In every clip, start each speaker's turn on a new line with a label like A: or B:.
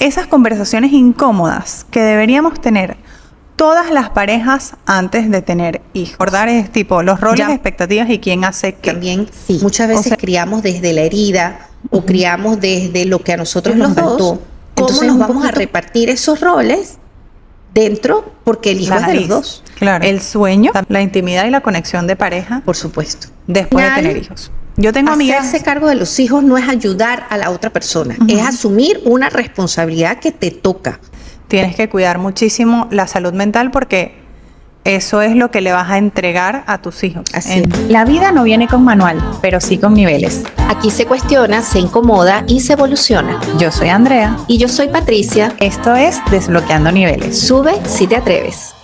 A: esas conversaciones incómodas que deberíamos tener todas las parejas antes de tener hijos. Recordar es tipo los roles, expectativas y quién hace qué.
B: También sí, muchas veces criamos desde la herida o criamos desde lo que a nosotros nos faltó. ¿Cómo nos vamos a repartir esos roles dentro? Porque el hijo es de los dos.
A: Claro. El sueño, la intimidad y la conexión de pareja.
B: Por supuesto.
A: Después de tener hijos. Yo tengo amigas.
B: Hacerse cargo de los hijos no es ayudar a la otra persona, es asumir una responsabilidad que te toca.
A: Tienes que cuidar muchísimo la salud mental porque eso es lo que le vas a entregar a tus hijos.
B: Así es.
C: La vida no viene con manual, pero sí con niveles.
D: Aquí se cuestiona, se incomoda y se evoluciona.
A: Yo soy Andrea.
D: Y yo soy Patricia.
A: Esto es Desbloqueando Niveles.
D: Sube si te atreves.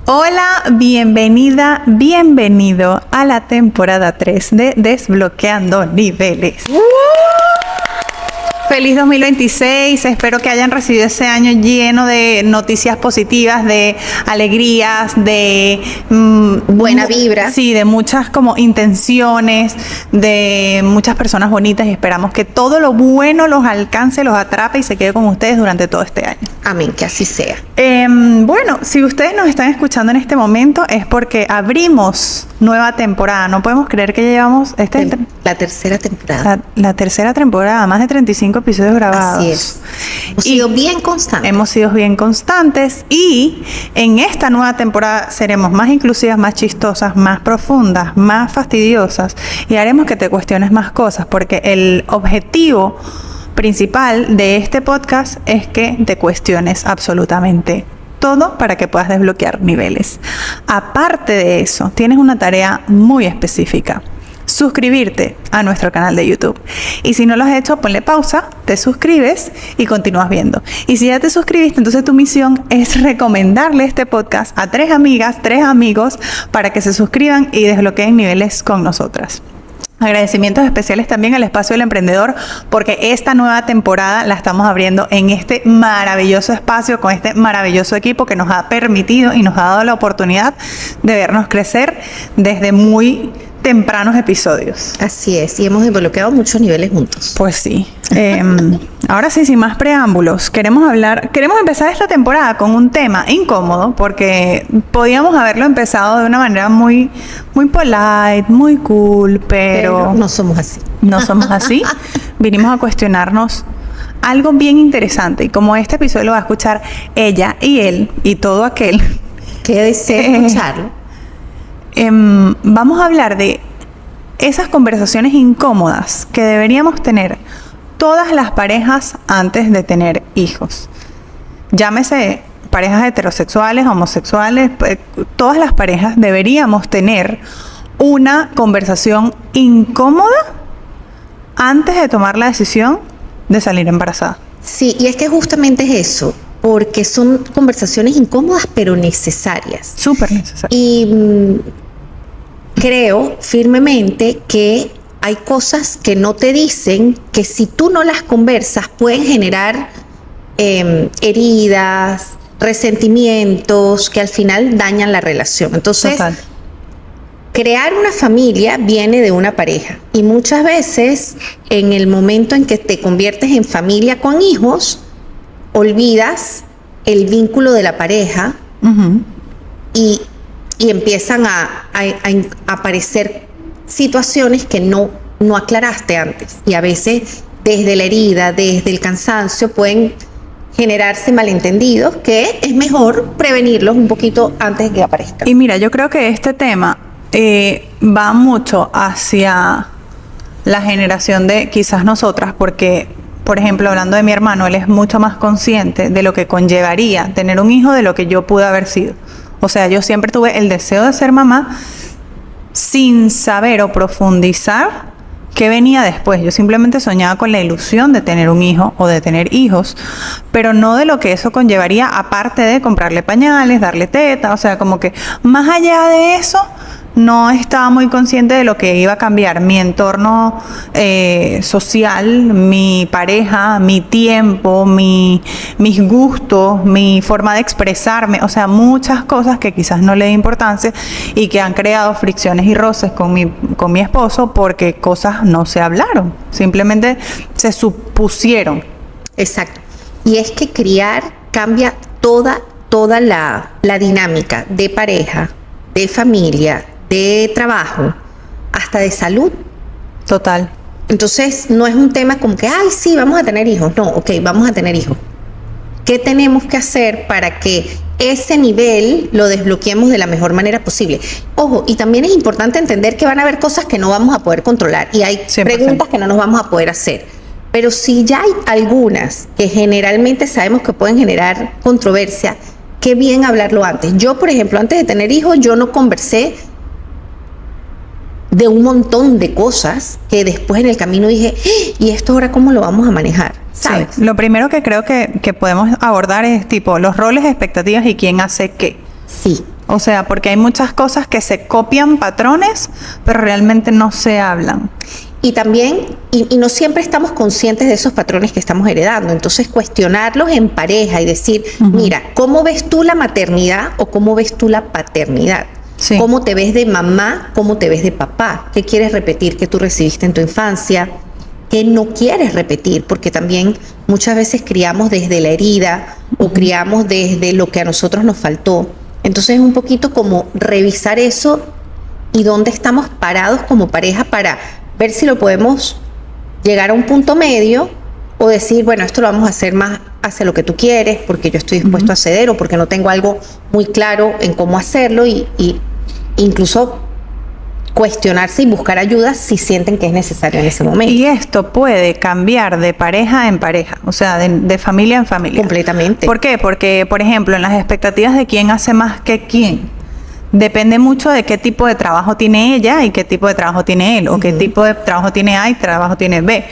A: Hola, bienvenida, bienvenido a la temporada 3 de Desbloqueando Niveles. Feliz 2026, espero que hayan recibido ese año lleno de noticias positivas, de alegrías, de
B: buena vibra.
A: Sí, de muchas como intenciones, de muchas personas bonitas y esperamos que todo lo bueno los alcance, los atrape y se quede con ustedes durante todo este año.
B: Amén, que así sea.
A: Bueno, si ustedes nos están escuchando en este momento es porque abrimos nueva temporada. No podemos creer que llevamos
B: la tercera temporada.
A: La tercera temporada, más de 35 episodios grabados.
B: Así es. Hemos sido bien constantes.
A: Hemos sido bien constantes y en esta nueva temporada seremos más inclusivas, más chistosas, más profundas, más fastidiosas y haremos que te cuestiones más cosas porque el objetivo principal de este podcast es que te cuestiones absolutamente todo para que puedas desbloquear niveles. Aparte de eso, tienes una tarea muy específica. Suscribirte a nuestro canal de YouTube. Y si no lo has hecho, ponle pausa, te suscribes y continúas viendo. Y si ya te suscribiste, entonces tu misión es recomendarle este podcast a 3 amigas, 3 amigos para que se suscriban y desbloqueen niveles con nosotras. Agradecimientos especiales también al Espacio del Emprendedor porque esta nueva temporada la estamos abriendo en este maravilloso espacio con este maravilloso equipo que nos ha permitido y nos ha dado la oportunidad de vernos crecer desde muy tempranos episodios.
B: Así es, y hemos desbloqueado muchos niveles juntos.
A: Pues sí. Ahora sí, sin más preámbulos, queremos empezar esta temporada con un tema incómodo porque podíamos haberlo empezado de una manera muy, muy polite, muy cool, pero
B: no somos así.
A: No somos así. Vinimos a cuestionarnos algo bien interesante y como este episodio lo va a escuchar ella y él y todo aquel
B: que desee escucharlo.
A: Vamos a hablar de esas conversaciones incómodas que deberíamos tener todas las parejas antes de tener hijos. Llámese parejas heterosexuales, homosexuales, todas las parejas deberíamos tener una conversación incómoda antes de tomar la decisión de salir embarazada.
B: Sí, y es que justamente es eso. Porque son conversaciones incómodas pero necesarias.
A: Súper necesarias.
B: Y creo firmemente que hay cosas que no te dicen que si tú no las conversas pueden generar heridas, resentimientos que al final dañan la relación. Entonces, total. Crear una familia viene de una pareja y muchas veces en el momento en que te conviertes en familia con hijos, olvidas el vínculo de la pareja y empiezan a aparecer situaciones que no aclaraste antes. Y a veces desde la herida, desde el cansancio, pueden generarse malentendidos que es mejor prevenirlos un poquito antes de que aparezcan.
A: Y mira, yo creo que este tema va mucho hacia la generación de quizás nosotras, porque por ejemplo, hablando de mi hermano, él es mucho más consciente de lo que conllevaría tener un hijo de lo que yo pude haber sido. O sea, yo siempre tuve el deseo de ser mamá sin saber o profundizar qué venía después. Yo simplemente soñaba con la ilusión de tener un hijo o de tener hijos, pero no de lo que eso conllevaría, aparte de comprarle pañales, darle teta. O sea, como que más allá de eso, no estaba muy consciente de lo que iba a cambiar mi entorno social, mi pareja, mi tiempo, mis gustos, mi forma de expresarme, o sea, muchas cosas que quizás no le di importancia y que han creado fricciones y roces con mi esposo porque cosas no se hablaron, simplemente se supusieron
B: Exacto. Y es que criar cambia toda la dinámica de pareja, de familia, de trabajo, hasta de salud.
A: Total.
B: Entonces, no es un tema como que, ay, sí, vamos a tener hijos. No, ok, vamos a tener hijos. ¿Qué tenemos que hacer para que ese nivel lo desbloqueemos de la mejor manera posible? Ojo, y también es importante entender que van a haber cosas que no vamos a poder controlar y hay
A: 100%.
B: preguntas que no nos vamos a poder hacer. Pero si ya hay algunas que generalmente sabemos que pueden generar controversia, qué bien hablarlo antes. Yo, por ejemplo, antes de tener hijos, yo no conversé de un montón de cosas que después en el camino dije, ¿y esto ahora cómo lo vamos a manejar? ¿Sabes?
A: Sí. Lo primero que creo que podemos abordar es tipo los roles, expectativas y quién hace qué.
B: Sí.
A: O sea, porque hay muchas cosas que se copian patrones, pero realmente no se hablan.
B: Y también, y no siempre estamos conscientes de esos patrones que estamos heredando. Entonces, cuestionarlos en pareja y decir, mira, ¿cómo ves tú la maternidad o cómo ves tú la paternidad?
A: Sí.
B: ¿Cómo te ves de mamá? ¿Cómo te ves de papá? ¿Qué quieres repetir que tú recibiste en tu infancia? ¿Qué no quieres repetir? Porque también muchas veces criamos desde la herida o criamos desde lo que a nosotros nos faltó. Entonces es un poquito como revisar eso y dónde estamos parados como pareja para ver si lo podemos llegar a un punto medio o decir, bueno, esto lo vamos a hacer más hacia lo que tú quieres porque yo estoy dispuesto a ceder o porque no tengo algo muy claro en cómo hacerlo y incluso cuestionarse y buscar ayuda si sienten que es necesario en ese momento.
A: Y esto puede cambiar de pareja en pareja, o sea, de familia en familia.
B: Completamente.
A: ¿Por qué? Porque, por ejemplo, en las expectativas de quién hace más que quién, depende mucho de qué tipo de trabajo tiene ella y qué tipo de trabajo tiene él, o qué tipo de trabajo tiene A y trabajo tiene B.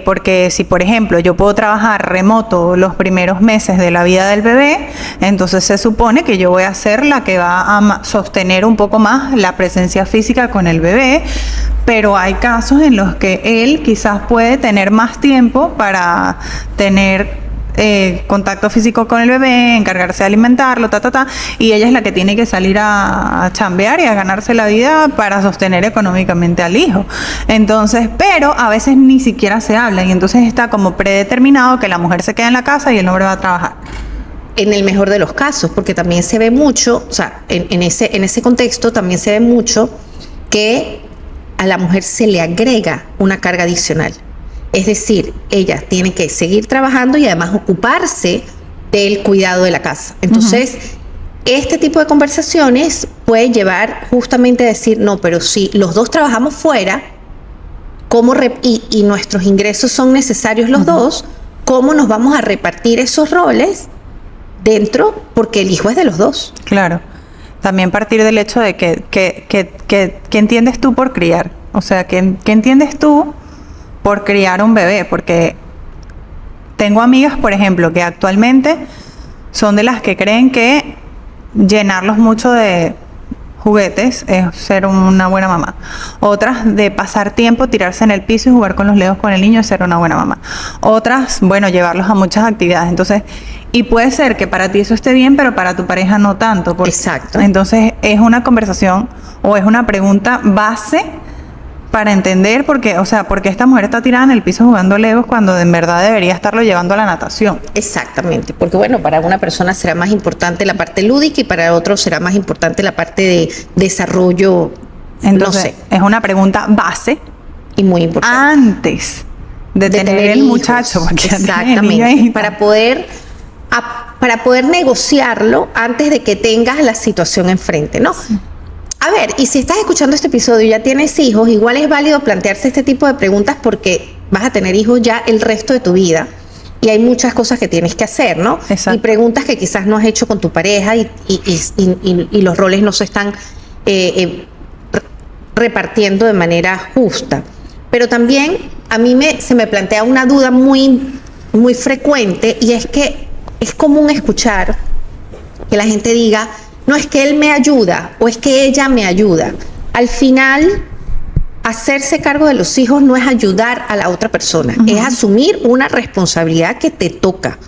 A: Porque si, por ejemplo, yo puedo trabajar remoto los primeros meses de la vida del bebé, entonces se supone que yo voy a ser la que va a sostener un poco más la presencia física con el bebé, pero hay casos en los que él quizás puede tener más tiempo para tener contacto físico con el bebé, encargarse de alimentarlo, y ella es la que tiene que salir a chambear y a ganarse la vida para sostener económicamente al hijo. Entonces, pero a veces ni siquiera se habla y entonces está como predeterminado que la mujer se queda en la casa y el hombre va a trabajar.
B: En el mejor de los casos, porque también se ve mucho, o sea, en ese contexto también se ve mucho que a la mujer se le agrega una carga adicional. Es decir, ella tiene que seguir trabajando y además ocuparse del cuidado de la casa. Entonces, este tipo de conversaciones puede llevar justamente a decir, no, pero si los dos trabajamos fuera, y nuestros ingresos son necesarios los dos, ¿cómo nos vamos a repartir esos roles dentro? Porque el hijo es de los dos.
A: Claro. También partir del hecho de que entiendes tú por criar. O sea, que entiendes tú por criar un bebé, porque tengo amigas, por ejemplo, que actualmente son de las que creen que llenarlos mucho de juguetes es ser una buena mamá. Otras de pasar tiempo, tirarse en el piso y jugar con los legos con el niño es ser una buena mamá. Otras, bueno, llevarlos a muchas actividades. Entonces, y puede ser que para ti eso esté bien, pero para tu pareja no tanto.
B: Exacto.
A: Entonces, es una conversación o es una pregunta base para entender por qué esta mujer está tirada en el piso jugando legos cuando en verdad debería estarlo llevando a la natación.
B: Exactamente, porque bueno, para una persona será más importante la parte lúdica y para otro será más importante la parte de desarrollo.
A: Entonces,
B: no sé.
A: Es una pregunta base
B: y muy importante.
A: Antes de tener el
B: hijos.
A: muchacho. Porque
B: exactamente, para poder negociarlo antes de que tengas la situación enfrente, ¿no? Sí. A ver, y si estás escuchando este episodio y ya tienes hijos, igual es válido plantearse este tipo de preguntas porque vas a tener hijos ya el resto de tu vida y hay muchas cosas que tienes que hacer, ¿no?
A: Exacto.
B: Y preguntas que quizás no has hecho con tu pareja y los roles no se están repartiendo de manera justa. Pero también a mí se me plantea una duda muy, muy frecuente y es que es común escuchar que la gente diga, no es que él me ayuda o es que ella me ayuda. Al final, hacerse cargo de los hijos no es ayudar a la otra persona, es asumir una responsabilidad que te toca.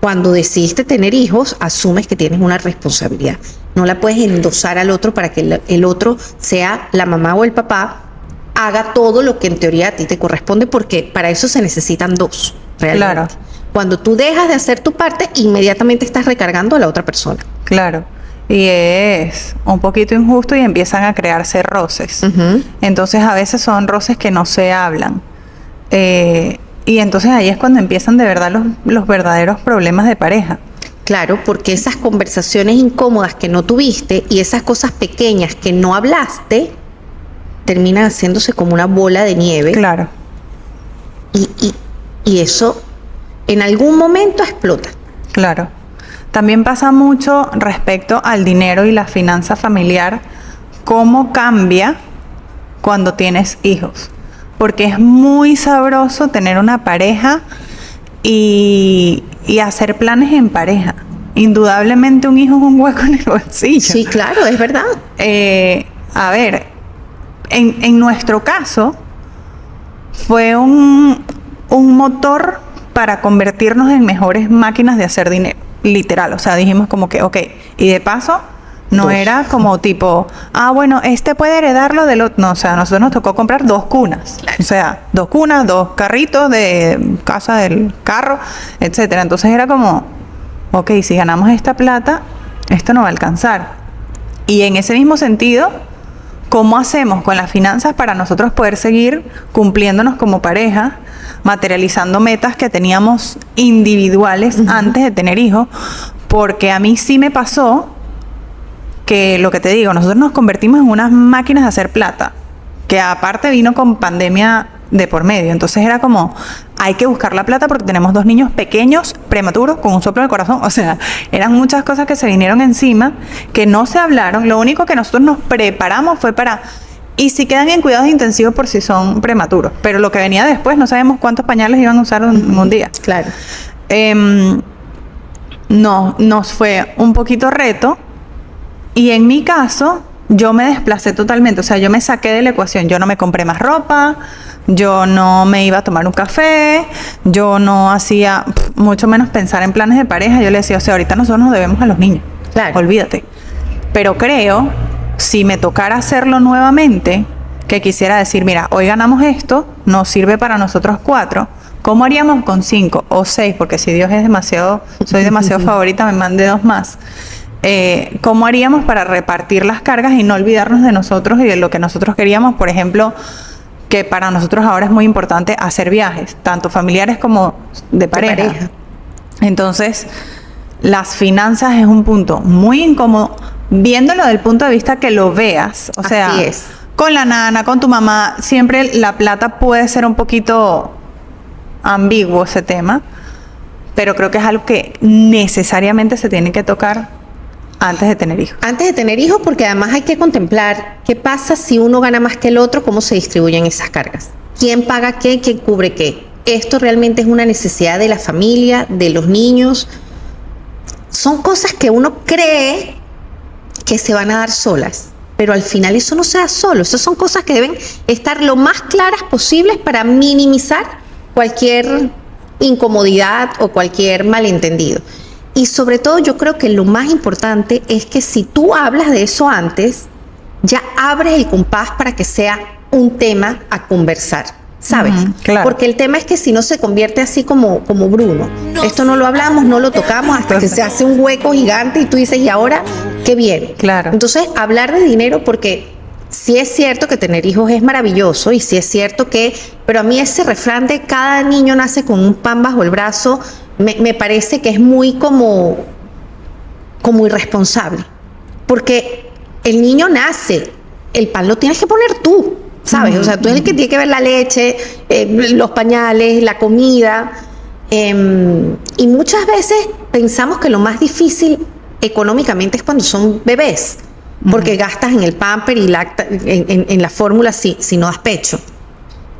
B: Cuando decidiste tener hijos, asumes que tienes una responsabilidad. No la puedes endosar al otro para que el otro sea la mamá o el papá, haga todo lo que en teoría a ti te corresponde, porque para eso se necesitan dos, realmente.
A: Claro.
B: Cuando tú dejas de hacer tu parte, inmediatamente estás recargando a la otra persona.
A: Claro. Y es un poquito injusto y empiezan a crearse roces. Entonces a veces son roces que no se hablan. Y entonces ahí es cuando empiezan de verdad los verdaderos problemas de pareja.
B: Claro, porque esas conversaciones incómodas que no tuviste y esas cosas pequeñas que no hablaste terminan haciéndose como una bola de nieve.
A: Claro.
B: Y eso en algún momento explota.
A: Claro. También pasa mucho respecto al dinero y la finanza familiar, cómo cambia cuando tienes hijos. Porque es muy sabroso tener una pareja y hacer planes en pareja. Indudablemente un hijo es un hueco en el bolsillo.
B: Sí, claro, es verdad.
A: A ver, en nuestro caso fue un motor para convertirnos en mejores máquinas de hacer dinero, literal. O sea, dijimos como que, ok, y de paso no era como tipo, bueno, este puede heredarlo del otro. No, o sea, a nosotros nos tocó comprar 2 cunas. Claro. O sea, 2 cunas, 2 carritos de casa del carro, etcétera. Entonces era como, ok, si ganamos esta plata, esto no va a alcanzar. Y en ese mismo sentido, ¿cómo hacemos con las finanzas para nosotros poder seguir cumpliéndonos como pareja, materializando metas que teníamos individuales antes de tener hijos? Porque a mí sí me pasó que, lo que te digo, nosotros nos convertimos en unas máquinas de hacer plata, que aparte vino con pandemia de por medio. Entonces era como, hay que buscar la plata porque tenemos 2 niños pequeños, prematuros, con un soplo del corazón. O sea, eran muchas cosas que se vinieron encima, que no se hablaron. Lo único que nosotros nos preparamos fue para, y si quedan en cuidados intensivos por si son prematuros. Pero lo que venía después, no sabemos cuántos pañales iban a usar en un día.
B: Claro.
A: No, nos fue un poquito reto. Y en mi caso, yo me desplacé totalmente. O sea, yo me saqué de la ecuación. Yo no me compré más ropa, yo no me iba a tomar un café, yo no hacía, mucho menos pensar en planes de pareja. Yo le decía, o sea, ahorita nosotros nos debemos a los niños.
B: Claro.
A: Olvídate. Pero creo, si me tocara hacerlo nuevamente, que quisiera decir, mira, hoy ganamos esto, nos sirve para nosotros 4. ¿Cómo haríamos con 5 o 6? Porque si Dios es demasiado, soy demasiado favorita, me mande 2 más. ¿Cómo haríamos para repartir las cargas y no olvidarnos de nosotros y de lo que nosotros queríamos? Por ejemplo, que para nosotros ahora es muy importante hacer viajes, tanto familiares como de pareja. Entonces, las finanzas es un punto muy incómodo, viéndolo desde el punto de vista que lo veas. O sea,
B: así es.
A: Con la nana, con tu mamá, siempre la plata puede ser un poquito ambiguo ese tema, pero creo que es algo que necesariamente se tiene que tocar antes de tener hijos.
B: Antes de tener hijos, porque además hay que contemplar qué pasa si uno gana más que el otro, cómo se distribuyen esas cargas. ¿Quién paga qué? ¿Quién cubre qué? Esto realmente es una necesidad de la familia, de los niños. Son cosas que uno cree que se van a dar solas, pero al final eso no se da solo. Esas son cosas que deben estar lo más claras posibles para minimizar cualquier incomodidad o cualquier malentendido. Y sobre todo yo creo que lo más importante es que si tú hablas de eso antes, ya abres el compás para que sea un tema a conversar, ¿sabes?
A: Claro.
B: Porque el tema es que si no se convierte así como Bruno. Esto no lo hablamos, no lo tocamos hasta que se hace un hueco gigante y tú dices, ¿y ahora qué viene?
A: Claro.
B: Entonces, hablar de dinero, porque sí es cierto que tener hijos es maravilloso y sí es cierto que, pero a mí ese refrán de cada niño nace con un pan bajo el brazo, me parece que es muy como irresponsable. Porque el niño nace, el pan lo tienes que poner tú, ¿sabes? O sea, tú eres el que tiene que ver la leche, los pañales, la comida. Y muchas veces pensamos que lo más difícil económicamente es cuando son bebés, porque gastas en el pamper y en la fórmula si no das pecho.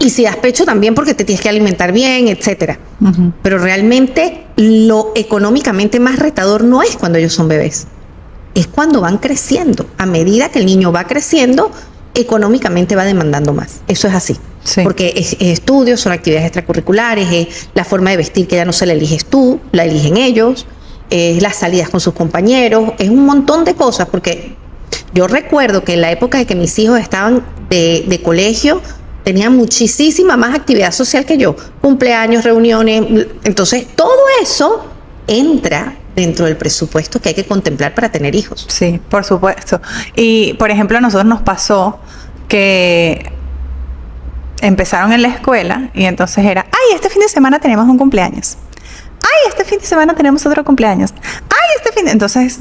B: Y si das pecho también porque te tienes que alimentar bien, etcétera. Pero realmente lo económicamente más retador no es cuando ellos son bebés. Es cuando van creciendo. A medida que el niño va creciendo, económicamente va demandando más. Eso es así. Sí. Porque es estudios, son actividades extracurriculares, es la forma de vestir que ya no se la eliges tú, la eligen ellos, es las salidas con sus compañeros, es un montón de cosas. Porque yo recuerdo que en la época de que mis hijos estaban de colegio, tenían muchísima más actividad social que yo, cumpleaños, reuniones, entonces todo eso entra dentro del presupuesto que hay que contemplar para tener hijos.
A: Sí, por supuesto. Y, por ejemplo, a nosotros nos pasó que empezaron en la escuela y entonces era, ay, este fin de semana tenemos un cumpleaños. Ay, este fin de semana tenemos otro cumpleaños. Ay, este fin de... Entonces,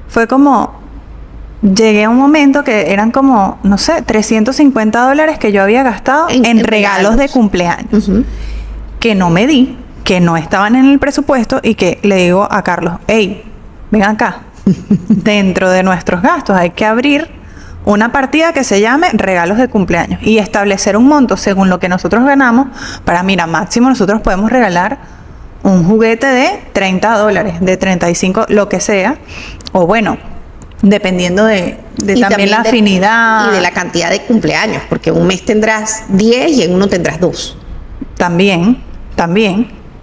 A: fue como... Llegué a un momento que eran como, no sé, $350 que yo había gastado en regalos de cumpleaños. Que no me di, que no estaban en el presupuesto y que le digo a Carlos, hey, ven acá. Dentro de nuestros gastos hay que abrir una partida que se llame regalos de cumpleaños y establecer un monto según lo que nosotros ganamos para, mira, máximo nosotros podemos regalar un juguete de $30, de 35, lo que sea, o bueno, dependiendo de también la afinidad.
B: Y de la cantidad de cumpleaños, porque un mes tendrás 10 y en uno tendrás 2.
A: También,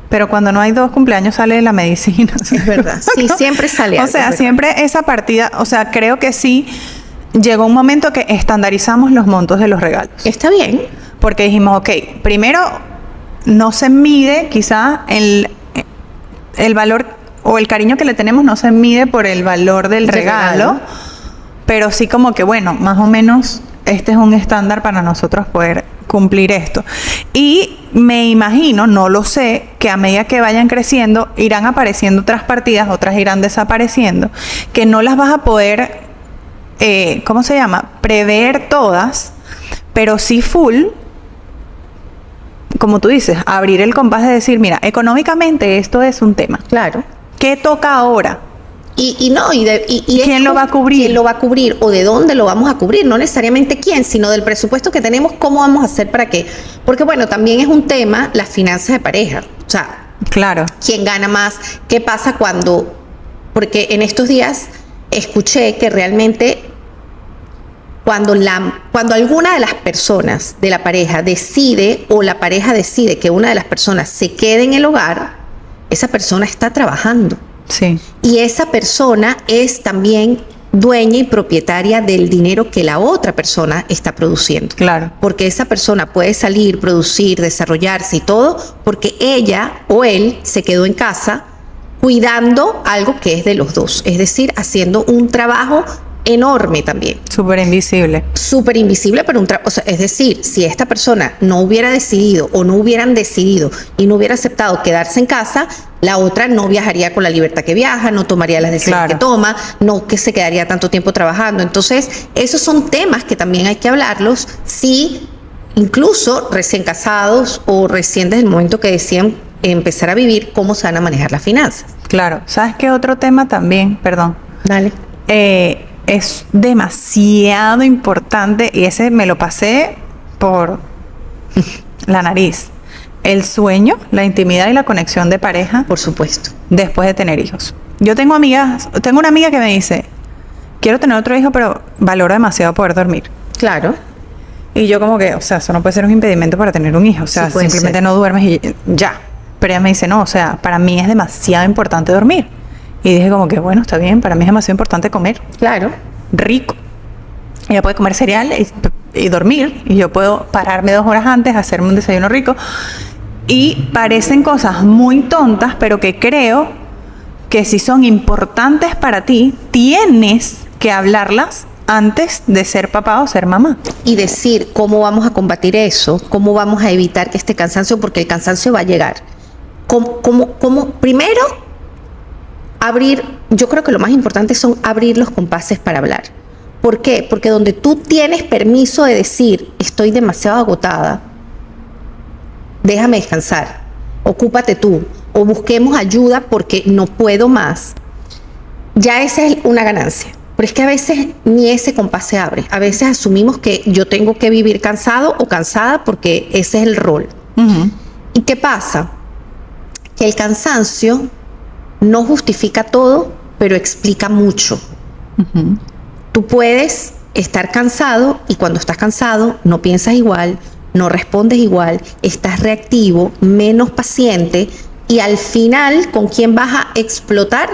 A: pero cuando no hay 2 cumpleaños sale la medicina.
B: Es verdad, sí, siempre sale algo.
A: O sea, siempre esa partida, o sea, creo que sí, llegó un momento que estandarizamos los montos de los regalos.
B: Está bien.
A: Porque dijimos, ok, primero no se mide quizá el valor o el cariño que le tenemos no se mide por el valor del regalo, pero sí como que bueno, más o menos este es un estándar para nosotros poder cumplir esto. Y me imagino, no lo sé, que a medida que vayan creciendo irán apareciendo otras partidas, otras irán desapareciendo, que no las vas a poder, ¿cómo se llama? Prever todas, pero sí full, como tú dices, abrir el compás de decir, mira, económicamente esto es un tema.
B: Claro.
A: ¿Qué toca ahora?
B: ¿Y
A: quién lo va a cubrir?
B: ¿Quién lo va a cubrir? ¿O de dónde lo vamos a cubrir? No necesariamente quién, sino del presupuesto que tenemos, cómo vamos a hacer para qué. Porque bueno, también es un tema las finanzas de pareja. O sea,
A: claro,
B: ¿quién gana más? ¿Qué pasa cuando...? Porque en estos días escuché que realmente cuando alguna de las personas de la pareja decide, o la pareja decide que una de las personas se quede en el hogar, esa persona está trabajando.
A: sí,
B: Y esa persona es también dueña y propietaria del dinero que la otra persona está produciendo.
A: claro,
B: Porque esa persona puede salir, producir, desarrollarse y todo, porque ella o él se quedó en casa cuidando algo que es de los dos. Es decir, haciendo un trabajo enorme también.
A: súper invisible.
B: Súper invisible, pero o sea, es decir, si esta persona no hubiera decidido o no hubieran decidido y no hubiera aceptado quedarse en casa, la otra no viajaría con la libertad que viaja, no tomaría las decisiones que toma, no que se quedaría tanto tiempo trabajando. Entonces, esos son temas que también hay que hablarlos, si incluso recién casados o recién desde el momento que decían empezar a vivir, cómo se van a manejar las finanzas.
A: Claro, ¿sabes qué otro tema también? Perdón.
B: Dale.
A: Es demasiado importante y ese me lo pasé por la nariz. El sueño, la intimidad y la conexión de pareja.
B: Por supuesto.
A: Después de tener hijos. Yo tengo una amiga que me dice, quiero tener otro hijo, pero valoro demasiado poder dormir.
B: Claro.
A: Y yo como que, o sea, eso no puede ser un impedimento para tener un hijo. O sea,
B: Sí, puede
A: simplemente
B: ser.
A: no duermes y ya. Pero ella me dice, no, o sea, para mí es demasiado importante dormir. Y dije como que, bueno, está bien, para mí es demasiado importante comer
B: Claro.
A: rico. Ella puede comer cereal y dormir. Y yo puedo pararme 2 horas antes, hacerme un desayuno rico. Y parecen cosas muy tontas, pero que creo que si son importantes para ti, tienes que hablarlas antes de ser papá o ser mamá.
B: Y decir cómo vamos a combatir eso, cómo vamos a evitar que este cansancio, porque el cansancio va a llegar. Primero, yo creo que lo más importante son abrir los compases para hablar. ¿Por qué? Porque donde tú tienes permiso de decir, estoy demasiado agotada, déjame descansar, ocúpate tú, o busquemos ayuda porque no puedo más, ya esa es una ganancia. Pero es que a veces ni ese compás se abre. A veces asumimos que yo tengo que vivir cansado o cansada porque ese es el rol. ¿Y qué pasa? Que el cansancio no justifica todo, pero explica mucho. Tú puedes estar cansado y cuando estás cansado no piensas igual, no respondes igual, estás reactivo, menos paciente y al final, ¿con quién vas a explotar?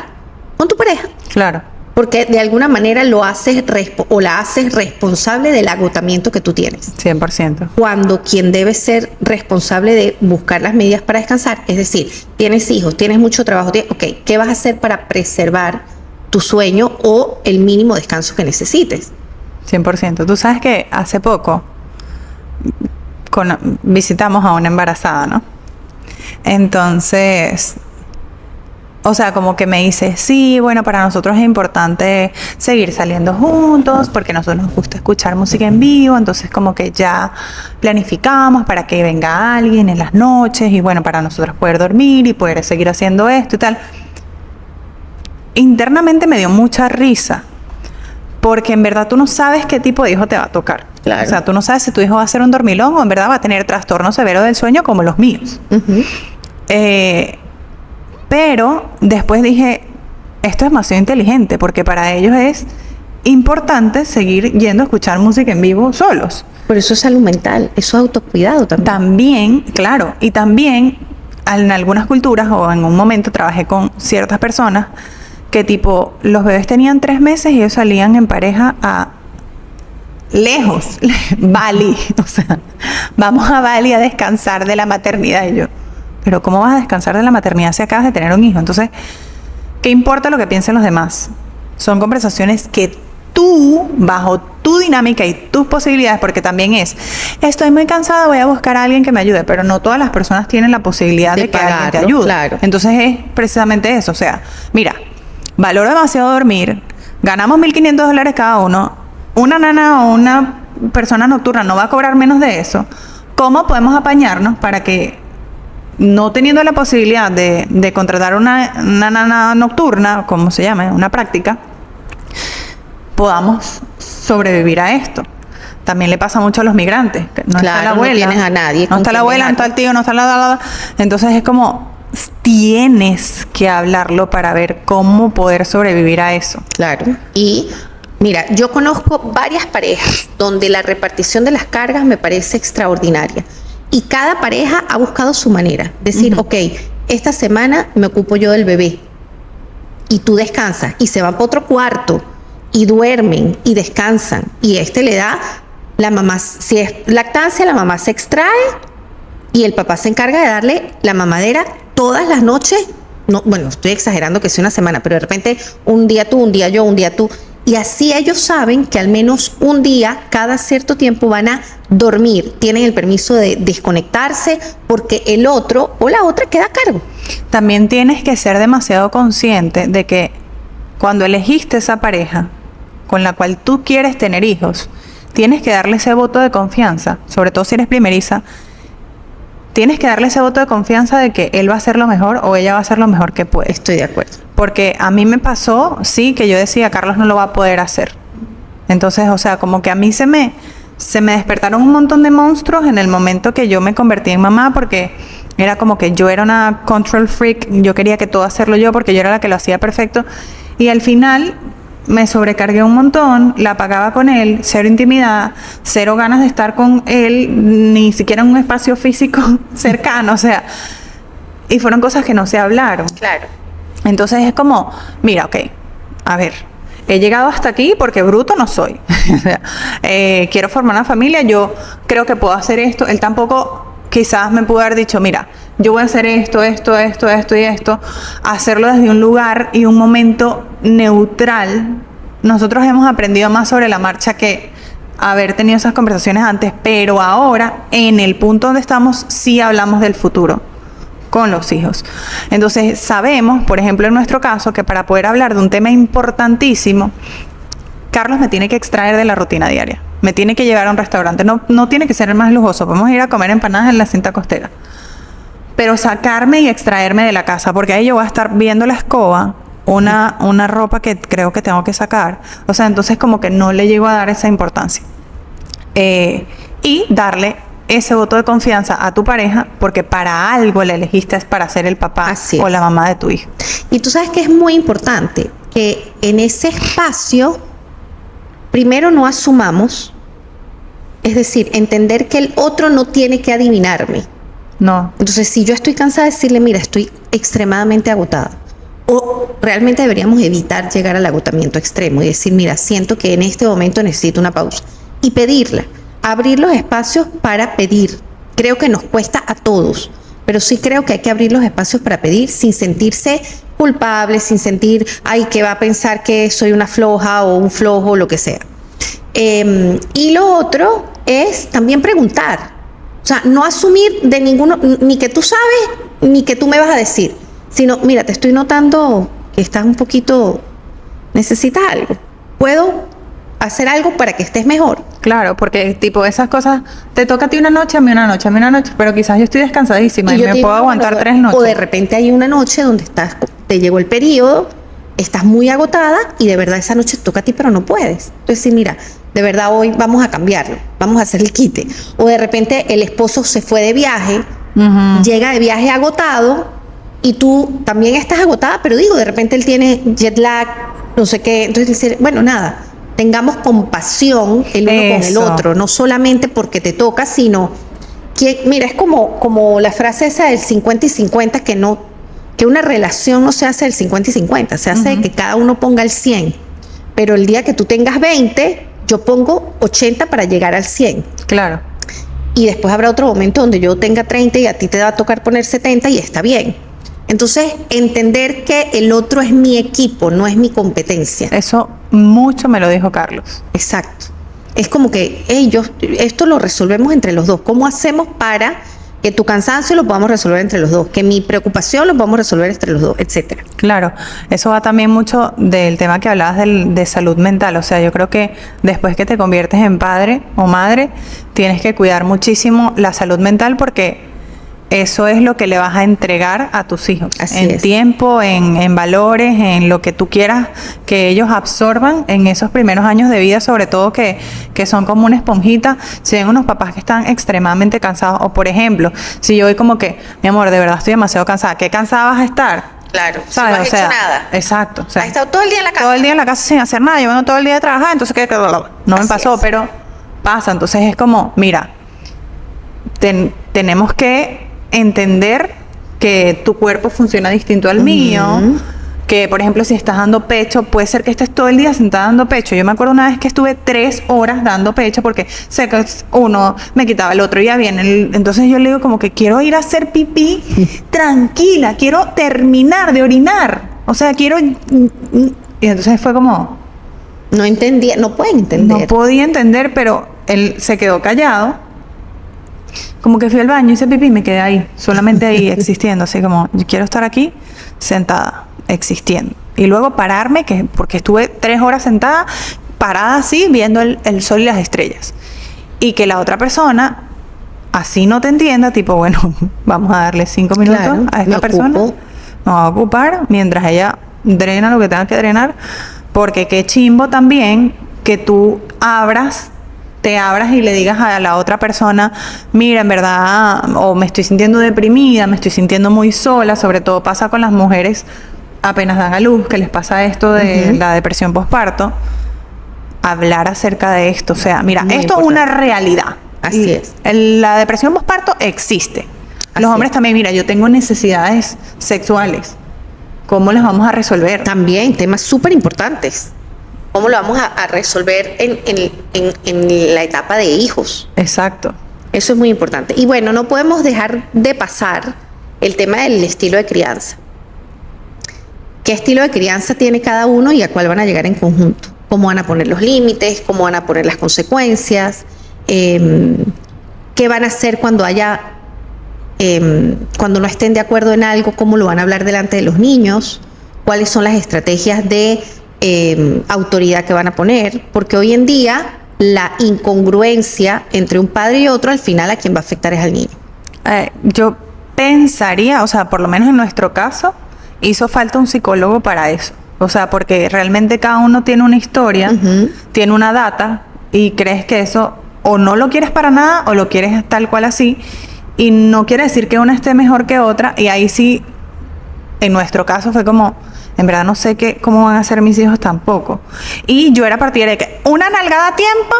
B: Con tu pareja.
A: Claro.
B: Porque de alguna manera lo haces o la haces responsable del agotamiento que tú tienes.
A: 100%.
B: Cuando quien debe ser responsable de buscar las medidas para descansar, es decir, tienes hijos, tienes mucho trabajo, ¿qué vas a hacer para preservar tu sueño o el mínimo descanso que necesites?
A: 100%. Tú sabes que hace poco visitamos a una embarazada, ¿no? Entonces, o sea, como que me dice, sí, bueno, para nosotros es importante seguir saliendo juntos porque a nosotros nos gusta escuchar música en vivo, entonces como que ya planificamos para que venga alguien en las noches y bueno, para nosotros poder dormir y poder seguir haciendo esto y tal. Internamente me dio mucha risa porque en verdad tú no sabes qué tipo de hijo te va a tocar.
B: Claro.
A: O sea, tú no sabes si tu hijo va a ser un dormilón o en verdad va a tener trastorno severo del sueño como los míos.
B: Uh-huh.
A: Pero después dije, esto es demasiado inteligente porque para ellos es importante seguir yendo a escuchar música en vivo solos.
B: Pero eso es salud mental, eso es autocuidado también.
A: También, claro, y también en algunas culturas o en un momento trabajé con ciertas personas que tipo, los bebés tenían 3 meses y ellos salían en pareja a lejos, Bali, o sea, vamos a Bali a descansar de la maternidad. Y yo, pero ¿cómo vas a descansar de la maternidad si acabas de tener un hijo? Entonces, ¿qué importa lo que piensen los demás? Son conversaciones que tú, bajo tu dinámica y tus posibilidades, porque también estoy muy cansada, voy a buscar a alguien que me ayude, pero no todas las personas tienen la posibilidad de que alguien te ayude.
B: Claro.
A: Entonces es precisamente eso, o sea, mira, valoro demasiado dormir, ganamos $1,500 cada uno, una nana o una persona nocturna no va a cobrar menos de eso. ¿Cómo podemos apañarnos para que, no teniendo la posibilidad de contratar una nana nocturna, como se llama, una práctica, podamos sobrevivir a esto? También le pasa mucho a los migrantes. No está la abuela,
B: no tienes a nadie.
A: No está la abuela, no está el tío, no está la... Entonces es como, tienes que hablarlo para ver cómo poder sobrevivir a eso.
B: Claro. Y mira, yo conozco varias parejas donde la repartición de las cargas me parece extraordinaria. Y cada pareja ha buscado su manera. Decir, ok, esta semana me ocupo yo del bebé. Y tú descansas. Y se van para otro cuarto. Y duermen. Y descansan. Y le da, la mamá, si es lactancia, la mamá se extrae. Y el papá se encarga de darle la mamadera todas las noches. No, bueno, estoy exagerando que sea una semana, pero de repente un día tú, un día yo, un día tú. Y así ellos saben que al menos un día, cada cierto tiempo, van a dormir. Tienen el permiso de desconectarse porque el otro o la otra queda a cargo.
A: También tienes que ser demasiado consciente de que cuando elegiste esa pareja con la cual tú quieres tener hijos, tienes que darle ese voto de confianza, sobre todo si eres primeriza. Tienes que darle ese voto de confianza de que él va a hacer lo mejor o ella va a hacer lo mejor que puede.
B: Estoy de acuerdo.
A: Porque a mí me pasó, sí, que yo decía, Carlos no lo va a poder hacer. Entonces, o sea, como que a mí se me despertaron un montón de monstruos en el momento que yo me convertí en mamá, porque era como que yo era una control freak, yo quería que todo hacerlo yo porque yo era la que lo hacía perfecto. Y al final me sobrecargué un montón, la pagaba con él, cero intimidad, cero ganas de estar con él, ni siquiera en un espacio físico cercano, o sea, y fueron cosas que no se hablaron.
B: Claro.
A: Entonces es como, mira, ok, a ver, he llegado hasta aquí porque bruto no soy. Quiero formar una familia, yo creo que puedo hacer esto. Él tampoco quizás me pudo haber dicho, mira, yo voy a hacer esto y esto. Hacerlo desde un lugar y un momento neutral. Nosotros hemos aprendido más sobre la marcha que haber tenido esas conversaciones antes, pero ahora, en el punto donde estamos, sí hablamos del futuro con los hijos. Entonces sabemos, por ejemplo en nuestro caso, que para poder hablar de un tema importantísimo, Carlos me tiene que extraer de la rutina diaria, me tiene que llevar a un restaurante, no tiene que ser el más lujoso, podemos ir a comer empanadas en la cinta costera, pero sacarme y extraerme de la casa, porque ahí yo voy a estar viendo la escoba, una ropa que creo que tengo que sacar, o sea, entonces como que no le llego a dar esa importancia, y darle ese voto de confianza a tu pareja, porque para algo la elegiste, es para ser el papá o la mamá de tu hijo.
B: Y tú sabes que es muy importante que en ese espacio primero no asumamos, es decir, entender que el otro no tiene que adivinarme.
A: No.
B: Entonces, si yo estoy cansada, decirle, mira, estoy extremadamente agotada. O realmente deberíamos evitar llegar al agotamiento extremo y decir, mira, siento que en este momento necesito una pausa. Y pedirla, abrir los espacios para pedir. Creo que nos cuesta a todos, pero sí creo que hay que abrir los espacios para pedir sin sentirse culpable, sin sentir, ay, que va a pensar que soy una floja o un flojo o lo que sea. Y lo otro es también preguntar. O sea, no asumir de ninguno, ni que tú sabes, ni que tú me vas a decir, sino, mira, te estoy notando que estás un poquito, necesitas algo. ¿Puedo hacer algo para que estés mejor?
A: Claro, porque tipo esas cosas, te toca a ti una noche, a mí una noche, a mí una noche, pero quizás yo estoy descansadísima y me puedo aguantar 3 noches.
B: O de repente hay una noche donde te llegó el periodo, estás muy agotada y de verdad esa noche toca a ti, pero no puedes. Entonces, sí, mira, de verdad hoy vamos a cambiarlo, vamos a hacer el quite. O de repente el esposo se fue de viaje, llega de viaje agotado y tú también estás agotada, pero digo, de repente él tiene jet lag, no sé qué. Entonces dice, bueno, nada, tengamos compasión el uno con el otro, no solamente porque te toca, sino que, mira, es como la frase esa del 50 y 50, que una relación no se hace del 50 y 50, se hace de que cada uno ponga el 100, pero el día que tú tengas 20, yo pongo 80 para llegar al 100.
A: Claro.
B: Y después habrá otro momento donde yo tenga 30 y a ti te va a tocar poner 70 y está bien. Entonces, entender que el otro es mi equipo, no es mi competencia.
A: Eso mucho me lo dijo Carlos.
B: Exacto. Es como que, esto lo resolvemos entre los dos. ¿Cómo hacemos para que tu cansancio lo podamos resolver entre los dos? Que mi preocupación lo podamos resolver entre los dos, etcétera.
A: Claro, eso va también mucho del tema que hablabas de salud mental. O sea, yo creo que después que te conviertes en padre o madre, tienes que cuidar muchísimo la salud mental porque eso es lo que le vas a entregar a tus hijos.
B: Así
A: en
B: es.
A: tiempo, en valores, en lo que tú quieras que ellos absorban en esos primeros años de vida, sobre todo que son como una esponjita. Si ven unos papás que están extremadamente cansados, o por ejemplo, si yo voy como que, mi amor, de verdad estoy demasiado cansada, ¿qué cansada vas a estar?
B: Claro,
A: ¿Sabes?
B: si no has hecho nada.
A: Exacto. O sea,
B: Has estado todo el día en la casa.
A: todo el día en la casa sin hacer nada, yo vengo todo el día a trabajar, entonces no me
B: Así
A: pasó,
B: es.
A: pero pasa. Entonces es como, mira, tenemos que entender que tu cuerpo funciona distinto al mío, que por ejemplo si estás dando pecho, puede ser que estés todo el día sentada dando pecho. Yo me acuerdo una vez que estuve 3 horas dando pecho porque sé que uno me quitaba el otro y ya viene. Entonces yo le digo como que quiero ir a hacer pipí tranquila, quiero terminar de orinar, o sea, quiero... Y entonces fue como...
B: No entendía, no pueden entender.
A: No podía entender, pero él se quedó callado. Como que fui al baño, hice pipí y me quedé ahí, solamente ahí existiendo, así como yo quiero estar aquí sentada, existiendo. Y luego pararme, porque estuve 3 horas sentada, parada así, viendo el sol y las estrellas. Y que la otra persona así no te entienda, tipo, bueno, vamos a darle 5 minutos
B: Claro,
A: a esta persona. Nos va a ocupar mientras ella drena lo que tenga que drenar, porque qué chimbo también que tú te abras y le digas a la otra persona, mira, en verdad, o me estoy sintiendo deprimida, me estoy sintiendo muy sola. Sobre todo pasa con las mujeres apenas dan a luz, que les pasa esto de la depresión postparto. Hablar acerca de esto, o sea, mira,
B: Muy
A: esto es una realidad.
B: Así es.
A: La depresión postparto existe.
B: Así
A: Los hombres
B: es.
A: también, mira, yo tengo necesidades sexuales. ¿Cómo las vamos a resolver?
B: También temas súper importantes. ¿Cómo lo vamos a resolver en la etapa de hijos?
A: Exacto.
B: Eso es muy importante. Y bueno, no podemos dejar de pasar el tema del estilo de crianza. ¿Qué estilo de crianza tiene cada uno y a cuál van a llegar en conjunto? ¿Cómo van a poner los límites? ¿Cómo van a poner las consecuencias? ¿Qué van a hacer cuando cuando no estén de acuerdo en algo? ¿Cómo lo van a hablar delante de los niños? ¿Cuáles son las estrategias de autoridad que van a poner? Porque hoy en día la incongruencia entre un padre y otro, al final a quien va a afectar es al niño.
A: Yo pensaría, o sea, por lo menos en nuestro caso, hizo falta un psicólogo para eso. O sea, porque realmente cada uno tiene una historia, tiene una data, y crees que eso o no lo quieres para nada o lo quieres tal cual así, y no quiere decir que una esté mejor que otra. Y ahí sí, en nuestro caso fue como, en verdad no sé cómo van a ser mis hijos tampoco. Y yo era partidaria de que una nalgada a tiempo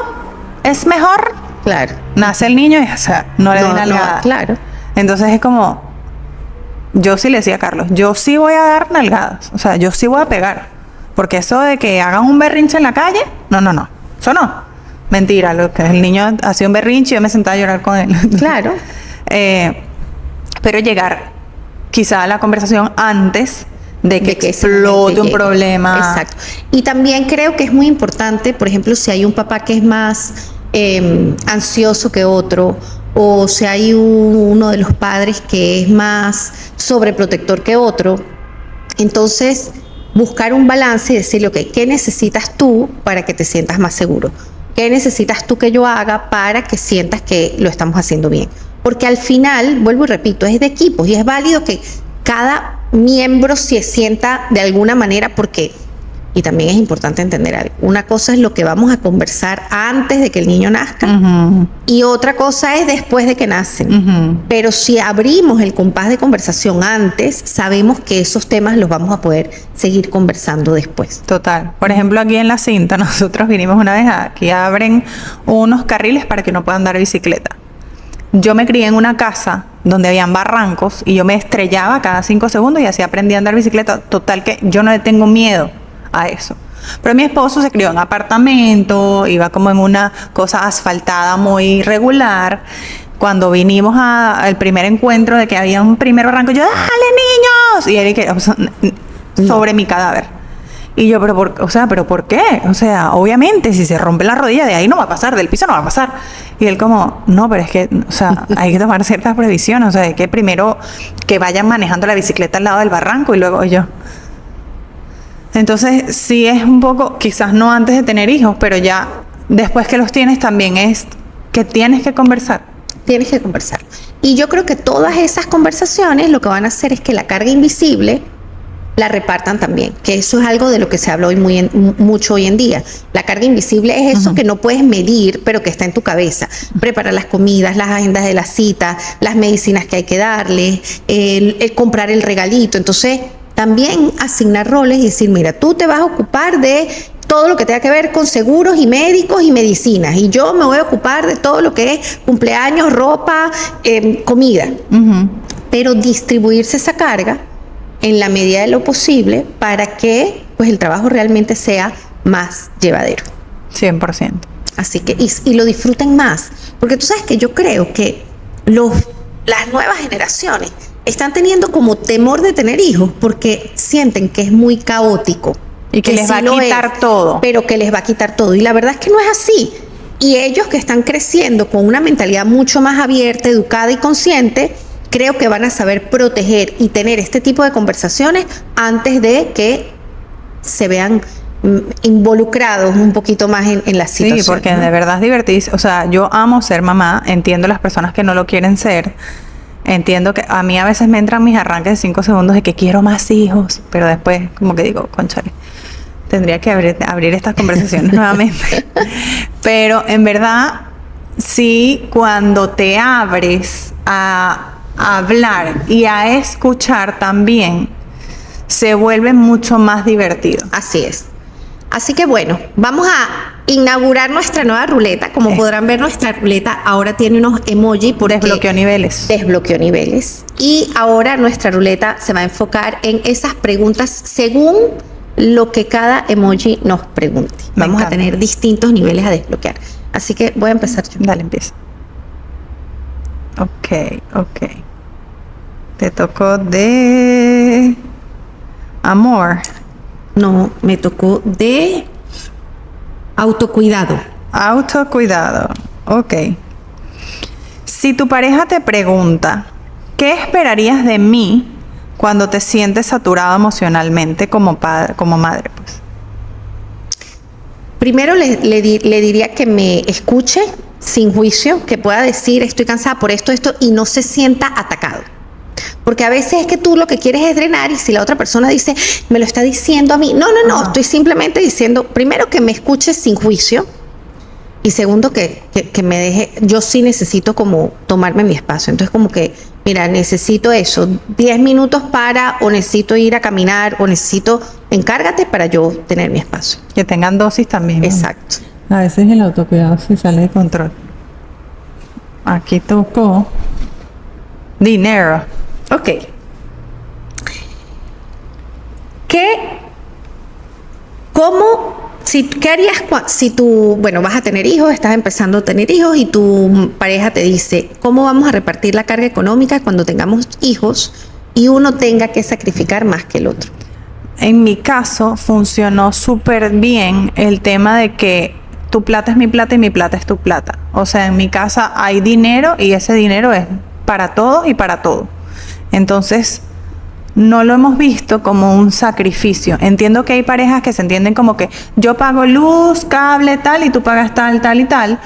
A: es mejor.
B: Claro.
A: Nace el niño y, o sea, no le doy nalgada.
B: claro.
A: Entonces es como, yo sí le decía a Carlos, yo sí voy a dar nalgadas, o sea, yo sí voy a pegar, porque eso de que hagan un berrinche en la calle, no, eso no. Mentira, lo que el niño hacía un berrinche y yo me sentaba a llorar con él.
B: Claro.
A: Pero llegar quizá a la conversación antes de que explote un problema.
B: Exacto. Y también creo que es muy importante, por ejemplo, si hay un papá que es más ansioso que otro, o si hay uno de los padres que es más sobreprotector que otro, entonces buscar un balance y decirle, ok, ¿qué necesitas tú para que te sientas más seguro? ¿Qué necesitas tú que yo haga para que sientas que lo estamos haciendo bien? Porque al final, vuelvo y repito, es de equipos y es válido que cada miembro se sienta de alguna manera, porque, y también es importante entender algo, una cosa es lo que vamos a conversar antes de que el niño nazca y otra cosa es después de que nacen. Pero si abrimos el compás de conversación antes, sabemos que esos temas los vamos a poder seguir conversando después.
A: Total. Por ejemplo, aquí en la cinta, nosotros vinimos una vez aquí, abren unos carriles para que no puedan dar bicicleta. Yo me crié en una casa donde habían barrancos y yo me estrellaba cada 5 segundos y así aprendí a andar bicicleta. Total que yo no le tengo miedo a eso. Pero mi esposo se crió en apartamento, iba como en una cosa asfaltada muy regular. Cuando vinimos al primer encuentro de que había un primer barranco, yo, ¡dale, niños! Y él que, o sea, sobre mi cadáver. Y yo, ¿pero por qué? O sea, obviamente, si se rompe la rodilla, de ahí no va a pasar, del piso no va a pasar. Y él como, no, pero es que, o sea, hay que tomar ciertas previsiones. O sea, hay que primero que vayan manejando la bicicleta al lado del barranco y luego yo. Entonces, sí es un poco, quizás no antes de tener hijos, pero ya después que los tienes también es que tienes que conversar.
B: Tienes que conversar. Y yo creo que todas esas conversaciones lo que van a hacer es que la carga invisible la repartan también, que eso es algo de lo que se habla hoy mucho hoy en día. La carga invisible es eso que no puedes medir, pero que está en tu cabeza. Preparar las comidas, las agendas de las citas, las medicinas que hay que darle, el comprar el regalito. Entonces, también asignar roles y decir, mira, tú te vas a ocupar de todo lo que tenga que ver con seguros y médicos y medicinas, y yo me voy a ocupar de todo lo que es cumpleaños, ropa, comida. Pero distribuirse esa carga en la medida de lo posible para que pues el trabajo realmente sea más llevadero.
A: 100%.
B: Así que, y lo disfruten más, porque tú sabes que yo creo que las nuevas generaciones están teniendo como temor de tener hijos porque sienten que es muy caótico.
A: Y que les va a quitar todo.
B: Pero que les va a quitar todo. Y la verdad es que no es así. Y ellos que están creciendo con una mentalidad mucho más abierta, educada y consciente, creo que van a saber proteger y tener este tipo de conversaciones antes de que se vean involucrados un poquito más en la situación.
A: Sí, porque de verdad es divertido. O sea, yo amo ser mamá, entiendo las personas que no lo quieren ser, entiendo que a mí a veces me entran mis arranques de 5 segundos de que quiero más hijos, pero después como que digo, cónchale, tendría que abrir estas conversaciones nuevamente. Pero en verdad, sí, cuando te abres a hablar y a escuchar también, se vuelve mucho más divertido.
B: Así es. Así que bueno, vamos a inaugurar nuestra nueva ruleta. Como podrán ver, nuestra ruleta ahora tiene unos emojis porque
A: desbloqueó niveles.
B: Desbloqueó niveles. Y ahora nuestra ruleta se va a enfocar en esas preguntas según lo que cada emoji nos pregunte. Vamos a tener distintos niveles a desbloquear. Así que voy a empezar yo.
A: Dale, empieza. Ok. Te tocó de amor.
B: No, me tocó de autocuidado.
A: Autocuidado. Ok. Si tu pareja te pregunta, ¿qué esperarías de mí cuando te sientes saturado emocionalmente como madre? Pues.
B: Primero le diría que me escuche sin juicio, que pueda decir estoy cansada por esto, y no se sienta atacado. Porque a veces es que tú lo que quieres es drenar y si la otra persona dice, me lo está diciendo a mí. No, estoy simplemente diciendo, primero que me escuche sin juicio y segundo que me deje, yo sí necesito como tomarme mi espacio. Entonces como que, mira, necesito eso, 10 minutos o necesito ir a caminar o necesito, encárgate para yo tener mi espacio.
A: Que tengan dosis también, ¿no?
B: Exacto.
A: A veces el autocuidado se sale de control. Aquí tocó dinero.
B: Ok. ¿Qué harías si tú, bueno, vas a tener hijos, estás empezando a tener hijos y tu pareja te dice, ¿cómo vamos a repartir la carga económica cuando tengamos hijos y uno tenga que sacrificar más que el otro?
A: En mi caso funcionó súper bien el tema de que tu plata es mi plata y mi plata es tu plata. O sea, en mi casa hay dinero y ese dinero es para todos y para todo. Entonces, no lo hemos visto como un sacrificio. Entiendo que hay parejas que se entienden como que yo pago luz, cable, tal, y tú pagas tal, tal y tal.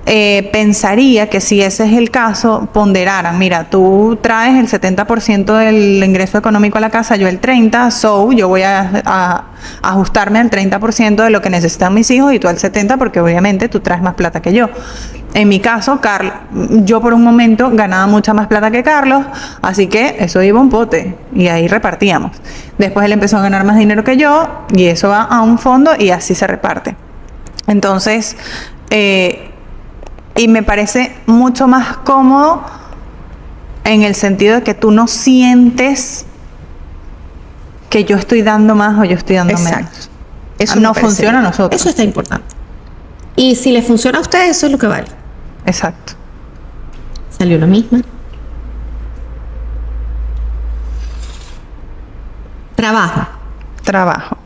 A: Pensaría que si ese es el caso, ponderaran, mira, tú traes el 70% del ingreso económico a la casa, yo el 30%, so yo voy a ajustarme al 30% de lo que necesitan mis hijos y tú al 70% porque obviamente tú traes más plata que yo. En mi caso, yo por un momento ganaba mucha más plata que Carlos, así que eso iba a un pote y ahí repartíamos. Después él empezó a ganar más dinero que yo y eso va a un fondo y así se reparte. Entonces, y me parece mucho más cómodo en el sentido de que tú no sientes que yo estoy dando más o yo estoy dando menos.
B: Eso
A: no funciona a nosotros.
B: Eso está importante. Y si les funciona a ustedes, eso es lo que vale.
A: Exacto.
B: Salió la misma.
A: Trabajo.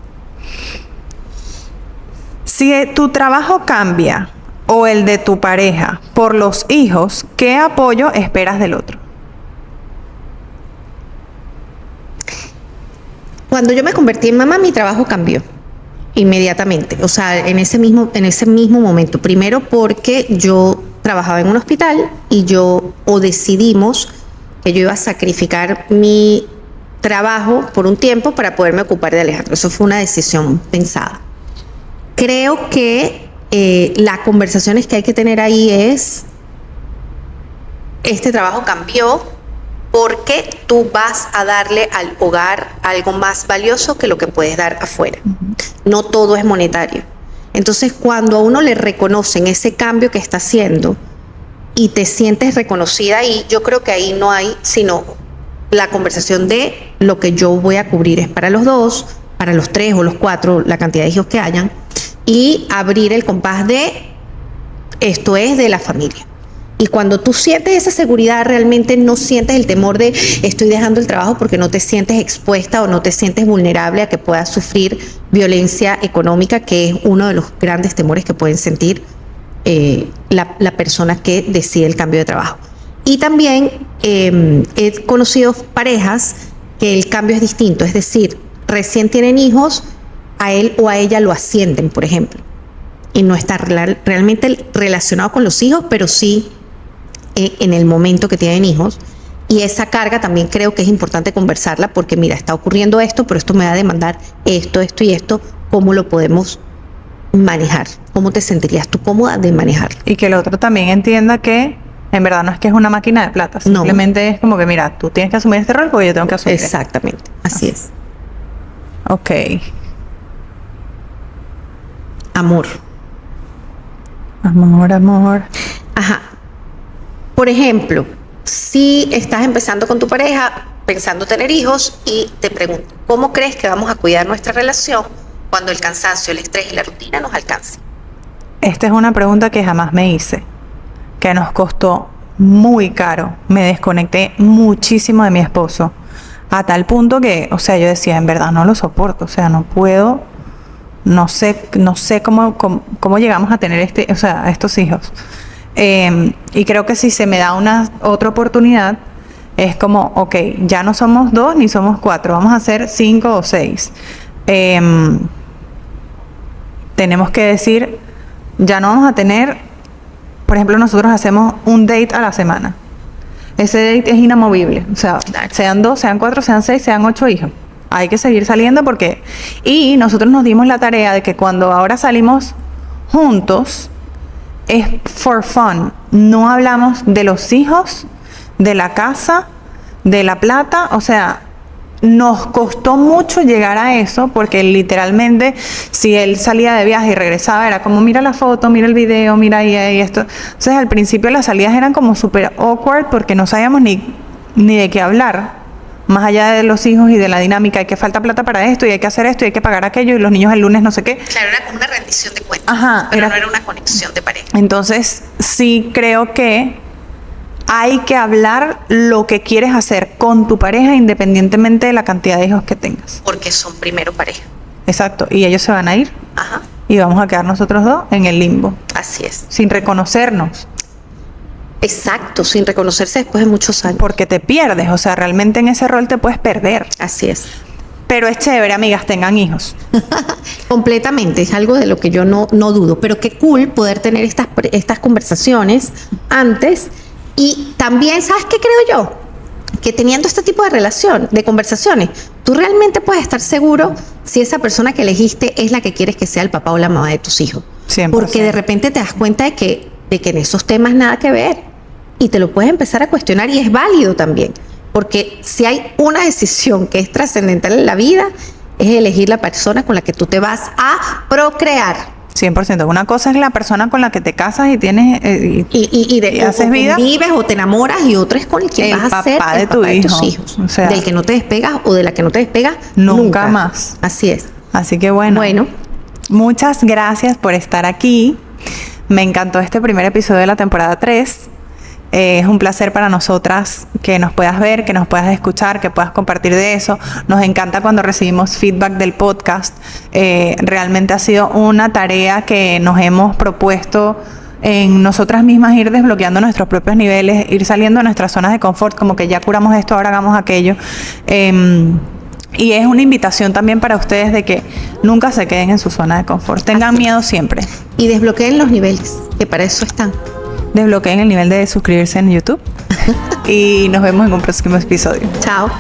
A: Si tu trabajo cambia o el de tu pareja por los hijos, ¿qué apoyo esperas del otro?
B: Cuando yo me convertí en mamá, mi trabajo cambió inmediatamente. O sea, en ese mismo momento. Primero porque yo trabajaba en un hospital y decidimos que yo iba a sacrificar mi trabajo por un tiempo para poderme ocupar de Alejandro. Eso fue una decisión pensada. Creo que las conversaciones que hay que tener ahí es, este trabajo cambió porque tú vas a darle al hogar algo más valioso que lo que puedes dar afuera. No todo es monetario. Entonces, cuando a uno le reconocen ese cambio que está haciendo y te sientes reconocida ahí, yo creo que ahí no hay sino la conversación de lo que yo voy a cubrir es para los dos, para los 3 o los 4, la cantidad de hijos que hayan, y abrir el compás de esto es de la familia. Y cuando tú sientes esa seguridad, realmente no sientes el temor de estoy dejando el trabajo porque no te sientes expuesta o no te sientes vulnerable a que puedas sufrir violencia económica, que es uno de los grandes temores que pueden sentir la persona que decide el cambio de trabajo. Y también he conocido parejas que el cambio es distinto, es decir, recién tienen hijos, a él o a ella lo ascienden, por ejemplo, y no está realmente relacionado con los hijos, pero sí en el momento que tienen hijos. Y esa carga también creo que es importante conversarla porque mira, está ocurriendo esto, pero esto me va a demandar esto y esto. ¿Cómo lo podemos manejar? ¿Cómo te sentirías tú cómoda de manejarlo?
A: Y que el otro también entienda que en verdad no es que es una máquina de plata, simplemente es como que mira, tú tienes que asumir este rol porque yo tengo que asumir.
B: Exactamente, así es.
A: Ok.
B: Amor. Ajá. Por ejemplo, si estás empezando con tu pareja, pensando tener hijos y te pregunto, ¿cómo crees que vamos a cuidar nuestra relación cuando el cansancio, el estrés y la rutina nos alcancen?
A: Esta es una pregunta que jamás me hice, que nos costó muy caro. Me desconecté muchísimo de mi esposo, a tal punto que, o sea, yo decía, en verdad no lo soporto, o sea, no puedo, no sé cómo llegamos a tener estos hijos. Y creo que si se me da otra oportunidad, es como, ok, ya no somos 2 ni somos 4, vamos a ser 5 o 6. Tenemos que decir, ya no vamos a tener, por ejemplo, nosotros hacemos un date a la semana. Ese date es inamovible, o sea, sean 2, sean 4, sean 6, sean 8 hijos. Hay que seguir saliendo porque... Y nosotros nos dimos la tarea de que cuando ahora salimos juntos, es for fun. No hablamos de los hijos, de la casa, de la plata. O sea, nos costó mucho llegar a eso porque literalmente si él salía de viaje y regresaba era como mira la foto, mira el video, mira y esto. Entonces al principio las salidas eran como súper awkward porque no sabíamos ni de qué hablar. más allá de los hijos y de la dinámica, hay que falta plata para esto y hay que hacer esto y hay que pagar aquello y los niños el lunes no sé qué.
B: Claro, era como una rendición de cuentas,
A: Ajá,
B: pero no era una conexión de pareja.
A: Entonces, sí creo que hay que hablar lo que quieres hacer con tu pareja independientemente de la cantidad de hijos que tengas.
B: Porque son primero pareja.
A: Exacto, y ellos se van a ir
B: Ajá,
A: y vamos a quedar nosotros dos en el limbo,
B: así es.
A: sin reconocernos,
B: Exacto, sin reconocerse después de muchos años.
A: porque te pierdes, o sea, realmente en ese rol te puedes perder.
B: Así es.
A: Pero es chévere, amigas, tengan hijos.
B: Completamente, es algo de lo que yo no dudo, pero qué cool poder tener estas conversaciones antes. Y también, ¿sabes qué creo yo? Que teniendo este tipo de conversaciones, tú realmente puedes estar seguro si esa persona que elegiste es la que quieres que sea el papá o la mamá de tus hijos.
A: 100%.
B: Porque de repente te das cuenta de que en esos temas nada que ver y te lo puedes empezar a cuestionar y es válido también. Porque si hay una decisión que es trascendental en la vida, es elegir la persona con la que tú te vas a procrear.
A: 100%. Una cosa es la persona con la que te casas y tienes
B: Y
A: haces vida.
B: Vives o te enamoras y otra es con el que
A: El
B: vas a ser
A: papá de
B: el
A: tu
B: papá de tus
A: hijo.
B: hijos.
A: O sea,
B: del que no te despegas o de la que no te despegas
A: nunca más.
B: Así es.
A: Así que bueno, muchas gracias por estar aquí. Me encantó este primer episodio de la temporada 3. Es un placer para nosotras que nos puedas ver, que nos puedas escuchar, que puedas compartir de eso. Nos encanta cuando recibimos feedback del podcast. Realmente ha sido una tarea que nos hemos propuesto en nosotras mismas, ir desbloqueando nuestros propios niveles, ir saliendo de nuestras zonas de confort, como que ya curamos esto, ahora hagamos aquello. Y es una invitación también para ustedes de que nunca se queden en su zona de confort. Tengan miedo siempre.
B: Y desbloqueen los niveles, que para eso están.
A: Desbloqueen el nivel de suscribirse en YouTube. Y nos vemos en un próximo episodio.
B: Chao.